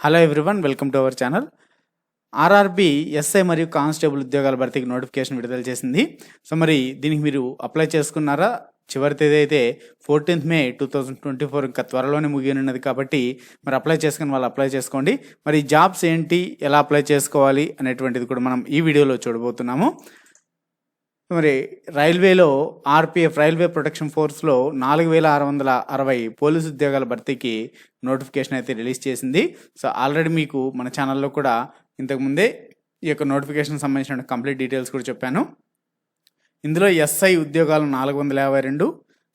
Hello everyone, welcome to our channel. RRB SI మరియు constable ఉద్యోగాల భర్తీకి నోటిఫికేషన్ విడుదల చేసింది. సో మరి దీనికి మీరు అప్లై చేసుకున్నారా? చివరి తేదీ అయితే 14th May 2024, ఇంకా త్వరలోనే ముగియనున్నది కాబట్టి మరి అప్లై చేసుకుని వాళ్ళు అప్లై చేసుకోండి. మరి జాబ్స్ ఏంటి, ఎలా అప్లై చేసుకోవాలి అనేటువంటిది కూడా మనం ఈ వీడియోలో చూడబోతున్నాము. మరి రైల్వేలో ఆర్పిఎఫ్ రైల్వే ప్రొటెక్షన్ ఫోర్స్లో 4660 పోలీసు ఉద్యోగాల భర్తీకి నోటిఫికేషన్ అయితే రిలీజ్ చేసింది. సో ఆల్రెడీ మీకు మన ఛానల్లో కూడా ఇంతకుముందే ఈ యొక్క నోటిఫికేషన్ సంబంధించిన కంప్లీట్ డీటెయిల్స్ కూడా చెప్పాను. ఇందులో ఎస్ఐ ఉద్యోగాలు 452,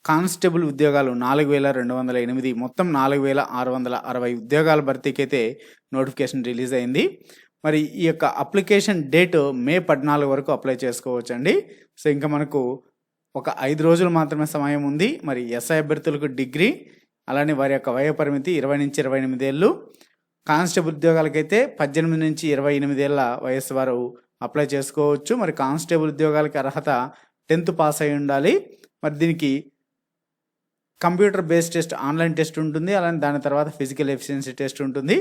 కానిస్టేబుల్ ఉద్యోగాలు 4208, మొత్తం 4660 ఉద్యోగాల భర్తీకి అయితే నోటిఫికేషన్ రిలీజ్ అయింది. మరి ఈ యొక్క అప్లికేషన్ డేట్ May 14 వరకు అప్లై చేసుకోవచ్చండి. సో ఇంకా మనకు ఒక 5 రోజులు మాత్రమే సమయం ఉంది. మరి ఎస్ఐ అభ్యర్థులకు డిగ్రీ, అలానే వారి యొక్క వయో పరిమితి 20 నుంచి 28 ఏళ్ళు. కానిస్టేబుల్ ఉద్యోగాలకైతే 18 నుంచి 28 ఏళ్ళ వయస్సు వారు అప్లై చేసుకోవచ్చు. మరి కానిస్టేబుల్ ఉద్యోగాలకి అర్హత 10th పాస్ అయి ఉండాలి. మరి దీనికి computer based test, online test ఉంటుంది, అలానే దాని తర్వాత ఫిజికల్ ఎఫిషియన్సీ టెస్ట్ ఉంటుంది.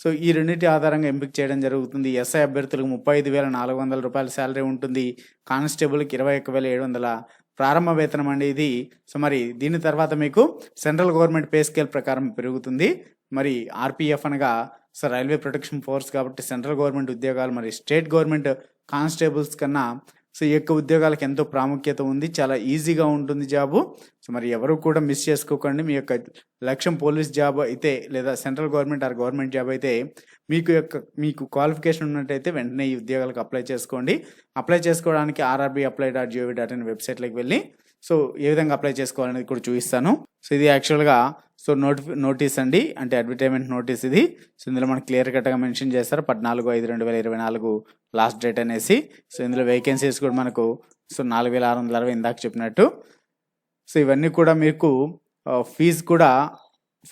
సో ఈ రెండింటి ఆధారంగా ఎంపిక చేయడం జరుగుతుంది. ఎస్ఐ అభ్యర్థులకు 35,400 రూపాయల శాలరీ ఉంటుంది. కానిస్టేబుల్కి 21,700 ప్రారంభ వేతనం అండి ఇది. సో మరి దీని తర్వాత మీకు సెంట్రల్ గవర్నమెంట్ పే స్కేల్ ప్రకారం పెరుగుతుంది. మరి ఆర్పిఎఫ్ అనగా సో రైల్వే ప్రొటెక్షన్ ఫోర్స్ కాబట్టి సెంట్రల్ గవర్నమెంట్ ఉద్యోగాలు, మరి స్టేట్ గవర్నమెంట్ కానిస్టేబుల్స్ కన్నా సో ఈ యొక్క ఉద్యోగాలకు ఎంతో ప్రాముఖ్యత ఉంది. చాలా ఈజీగా ఉంటుంది జాబు. సో మరి ఎవరు కూడా మిస్ చేసుకోకండి. మీ యొక్క లక్ష్యం పోలీస్ జాబ్ అయితే లేదా central government are government job అయితే మీకు క్వాలిఫికేషన్ ఉన్నట్టయితే వెంటనే ఈ ఉద్యోగాలకు అప్లై చేసుకోండి. అప్లై చేసుకోవడానికి rrbapply.gov.in వెబ్సైట్లోకి వెళ్ళి సో ఏ విధంగా అప్లై చేసుకోవాలనేది కూడా చూపిస్తాను. సో ఇది యాక్చువల్గా సో నోటీస్ అండి, అంటే అడ్వర్టైజ్మెంట్ నోటీస్ ఇది. సో ఇందులో మనకు క్లియర్ కట్గా మెన్షన్ చేస్తారు 14/5/2024 లాస్ట్ డేట్ అనేసి. సో ఇందులో వేకెన్సీస్ కూడా మనకు సో 4660 ఇందాక చెప్పినట్టు. సో ఇవన్నీ కూడా మీకు ఫీజు కూడా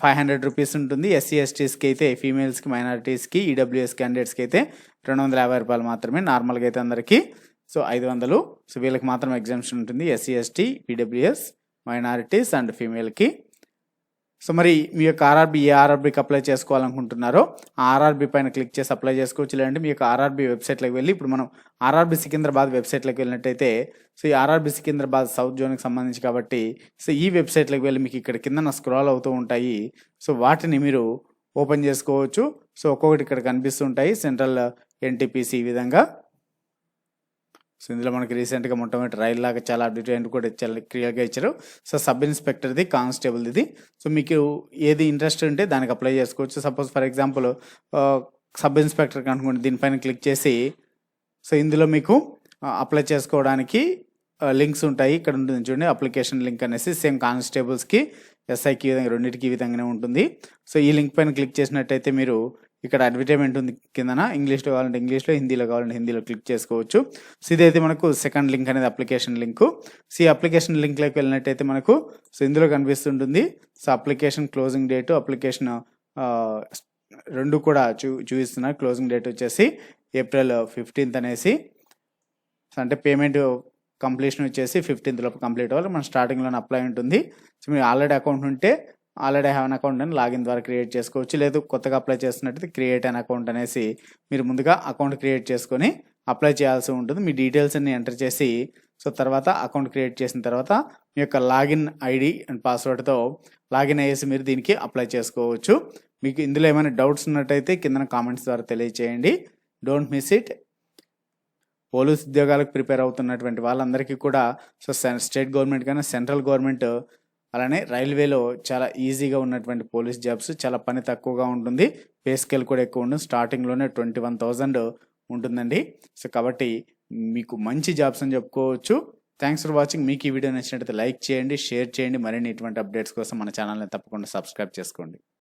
500 రూపీస్ ఉంటుంది. ఎస్సీ ఎస్టీస్కి అయితే, ఫీమేల్స్కి, మైనారిటీస్కి, ఈడబ్ల్యూఎస్ క్యాండిడేట్స్కి అయితే 250 రూపాయలు మాత్రమే. నార్మల్గా అయితే అందరికీ సో 500. సో వీళ్ళకి మాత్రం ఎగ్జామ్షన్ ఉంటుంది, SC ST, EWS, minorities and ఫీమేల్కి. సో మరి మీ యొక్క ఆర్ఆర్బీకి అప్లై చేసుకోవాలనుకుంటున్నారో ఆ ఆర్ఆర్బీ పైన క్లిక్ చేసి అప్లై చేసుకోవచ్చు. లేదంటే మీ యొక్క ఆర్ఆర్బీ వెబ్సైట్లోకి వెళ్ళి, ఇప్పుడు మనం ఆర్ఆర్బీ సికింద్రాబాద్ వెబ్సైట్లోకి వెళ్ళినట్టయితే సో ఈ ఆర్ఆర్బీ సికింద్రాబాద్ సౌత్ జోన్కి సంబంధించి కాబట్టి సో ఈ వెబ్సైట్లోకి వెళ్ళి మీకు ఇక్కడ కింద స్క్రాల్ అవుతూ ఉంటాయి. సో వాటిని మీరు ఓపెన్ చేసుకోవచ్చు. సో ఒక్కొక్కటి ఇక్కడ కనిపిస్తుంటాయి, సెంట్రల్, ఎన్టీపీసీ, ఈ విధంగా. సో ఇందులో మనకి రీసెంట్గా మొట్టమొదటి రైల్ లాగా చాలా అడ్వర్టైజ్మెంట్ కూడా చాలా క్లియర్గా ఇచ్చారు. సో సబ్ ఇన్స్పెక్టర్ది, కానిస్టేబుల్ది ఇది. సో మీకు ఏది ఇంట్రెస్ట్ ఉంటే దానికి అప్లై చేసుకోవచ్చు. సపోజ్ ఫర్ ఎగ్జాంపుల్ సబ్ ఇన్స్పెక్టర్కి అనుకోండి, దీనిపైన క్లిక్ చేసి సో ఇందులో మీకు అప్లై చేసుకోవడానికి లింక్స్ ఉంటాయి. ఇక్కడ ఉంటుంది చూడండి, అప్లికేషన్ లింక్ అనేసి. సేమ్ కానిస్టేబుల్స్కి, ఎస్ఐకి రెండింటికి ఈ విధంగానే ఉంటుంది. సో ఈ లింక్ పైన క్లిక్ చేసినట్టయితే మీరు ఇక్కడ అడ్వర్టైజ్మెంట్ ఉంది కిందన, ఇంగ్లీష్లో కావాలంటే ఇంగ్లీష్లో, హిందీలో కావాలంటే హిందీలో క్లిక్ చేసుకోవచ్చు. సో ఇదైతే మనకు సెకండ్ లింక్ అనేది అప్లికేషన్ లింకు. సో ఈ అప్లికేషన్ లింక్లోకి వెళ్ళినట్టయితే మనకు సో ఇందులో కనిపిస్తుంటుంది. So application closing date, application రెండు కూడా చూపిస్తున్నారు. క్లోజింగ్ డేట్ వచ్చేసి April 15th అనేసి. సో అంటే పేమెంట్ కంప్లీషన్ వచ్చేసి 15th లోపు కంప్లీట్ అవ్వాలి. మన స్టార్టింగ్లోనే అప్లై ఉంటుంది. సో మీరు ఆల్రెడీ అకౌంట్ ఉంటే ఆల్రెడీ హ్యావ్ అన్ అకౌంట్ అని లాగిన్ ద్వారా క్రియేట్ చేసుకోవచ్చు. లేదు కొత్తగా అప్లై చేస్తున్నట్టయితే క్రియేట్ అన్ అకౌంట్ అనేసి మీరు ముందుగా అకౌంట్ క్రియేట్ చేసుకొని అప్లై చేయాల్సి ఉంటుంది. మీ డీటెయిల్స్ అన్ని ఎంటర్ చేసి సో తర్వాత అకౌంట్ క్రియేట్ చేసిన తర్వాత మీ యొక్క లాగిన్ ఐడి అండ్ పాస్వర్డ్తో లాగిన్ అయ్యేసి మీరు దీనికి అప్లై చేసుకోవచ్చు. మీకు ఇందులో ఏమైనా డౌట్స్ ఉన్నట్టయితే కింద కామెంట్స్ ద్వారా తెలియజేయండి. Don't miss it. పోలీస్ ఉద్యోగాలకు ప్రిపేర్ అవుతున్నటువంటి వాళ్ళందరికీ కూడా సో స్టేట్ గవర్నమెంట్ కానీ సెంట్రల్ గవర్నమెంట్, అలానే రైల్వేలో చాలా ఈజీగా ఉన్నటువంటి పోలీస్ జాబ్స్, చాలా పని తక్కువగా ఉంటుంది, పే స్కేల్ కూడా ఎక్కువ ఉంటుంది. స్టార్టింగ్లోనే 21,000 ఉంటుందండి. సో కాబట్టి మీకు మంచి జాబ్స్ అని చెప్పుకోవచ్చు. Thanks for watching. మీకు ఈ వీడియో నచ్చినట్లయితే లైక్ చేయండి, షేర్ చేయండి. మరిన్ని ఇటువంటి అప్డేట్స్ కోసం మన ఛానల్ని తప్పకుండా సబ్స్క్రైబ్ చేసుకోండి.